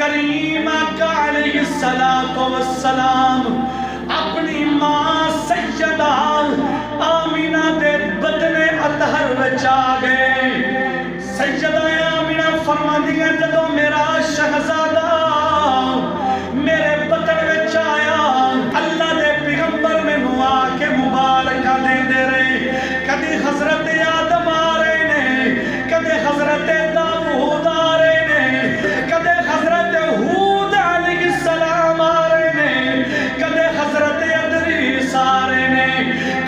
کریم آقا علیہ السلام اپنی ماں سیدہ آمینہ دے بدن اطہر وچ آ گئے. سیدہ آمینہ فرماندیاں جدوں میرا شہزادہ میرے بدن وچ آیا اللہ دے پیغمبر مینوں آ کے مبارکاں دے رہے. کدی حضرت آدم آ رہے نے, کدی حضرت داؤد آ رہے نے, کدی حضرت ہود علیہ السلام آ رہے نے, کدی حضرت ادریس آ رہے نے,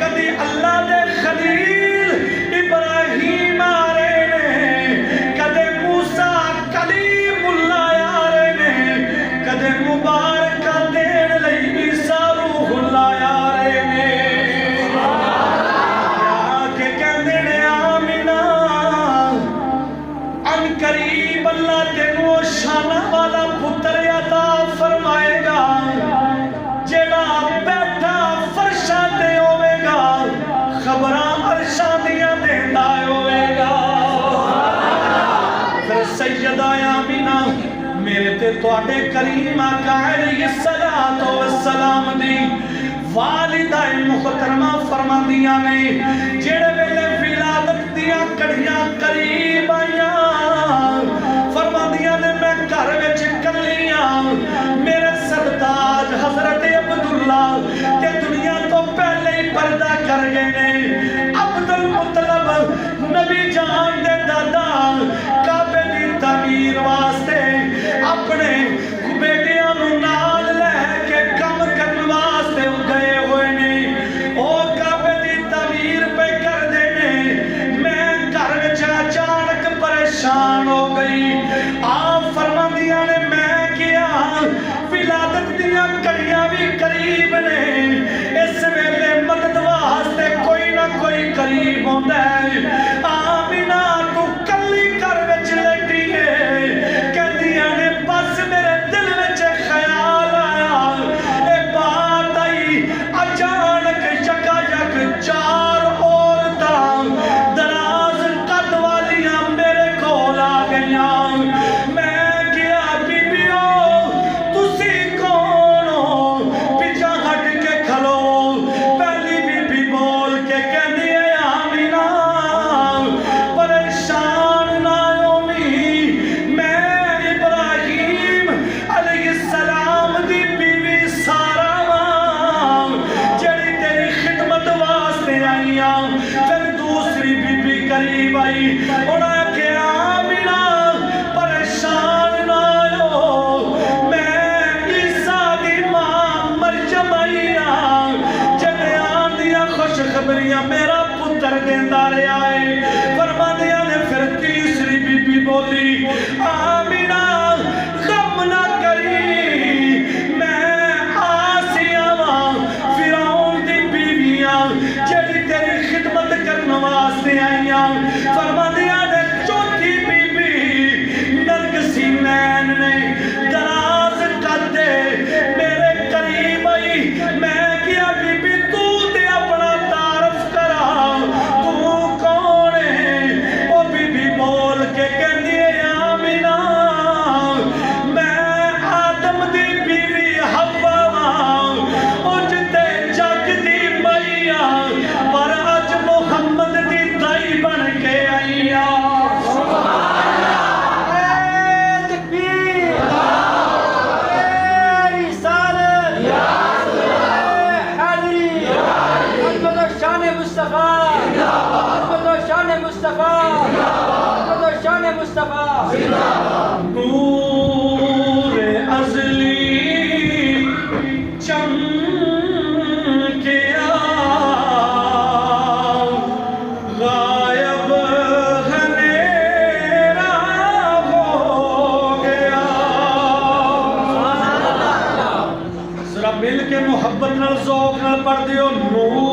کدی اللہ دے خلیل ابراہیم آ رہے نے, کدی موسیٰ کلیم اللہ آ رہے نے, کدی مبارکہ دین لئی عیسیٰ روح اللہ آ رہے نے. قریب اللہ تینوں شانہ والا پتر عطا فرمائے گا جیڑا بیٹھا فرشاں تے ہوے گا خبراں عرشاں دیاں دیندا ہوے گا. پھر سیدہ آمینہ میرے تے تواڈے کریم آقا علیہ السلام دی والدہ محترمہ فرماندیاں نے جڑے ویلے ولادت دیاں کڑیاں قریب آئیاں فرماندیاں نے میں گھر وچ کلیاں میرے سردار حضرت عبداللہ تے دنیا تو پہلے ہی پردہ کر گئے نے. عبد المطلب نبی جان دے دادا کعبے دی تعمیر واسطے اپنے بیٹیاں نوں نال لے کے کم کرن واسطے گئے ہوئے نے. او کعبے دی تعمیر پہ کر دے نے. میں گھر وچ اچانک پریشان ہو گئی. آپ فرماندیاں نے میں کیا ولادت دیاں کڑیاں بھی قریب نے, اس ویلے مدد واسطے کوئی نہ کوئی قریب ہوندا ہے. آمینہ تو کلی گھر وچ لیٹی ہے کہندیاں نے بس میرے دل وچ خیال آیا اے بات آئی اچانک یکا یک چار عورتاں دراز قد والیاں میرے کول آ گئیاں. میں کیا بی بیو تسی کون ہو, پیچھے ہٹ کے کھلو. پہلی بی بی بول کے کہندی ہے آمینہ پریشان نہ ہومی, میں ابراہیم علیہ السلام دی بیوی سارا ماں جڑی تیری خدمت واسطے آئیاں. پھر دوسری بی بی قریب آئی, انہاں کہ آمینہ پریشان نہ ہو, میں عیسیٰ دی ماں مریم آئیاں جنے آندیاں خوشخبریاں میرا پتر دیندا رہیا ہے. فرماندیاں نے پھر تیسری بی بی بولی آمینہ غم نہ کری, میں آسیاں واں فرعون دی بیویاں جڑی تیری خدمت کرن واسطے آئیاں. فرماندیاں نے چوتھی بی بی نرگسی نین نے دراز قد دے میرے قریب آئی. میں کیا بی بی تو تے اپنا تعارف کرا, تو کون ہے؟ او بی بی بول کے کہندی ہے آمینہ میں آدم دی بیوی حوا واں, اُج تے جگ دی مئیاں پر اج محمد دی دائی بن کے آئیاں. نور ازلی چمکیا غائب اندھیرا ہو گیا. ذرا مل کے محبت نال ذوق نال پڑھ دیو. نور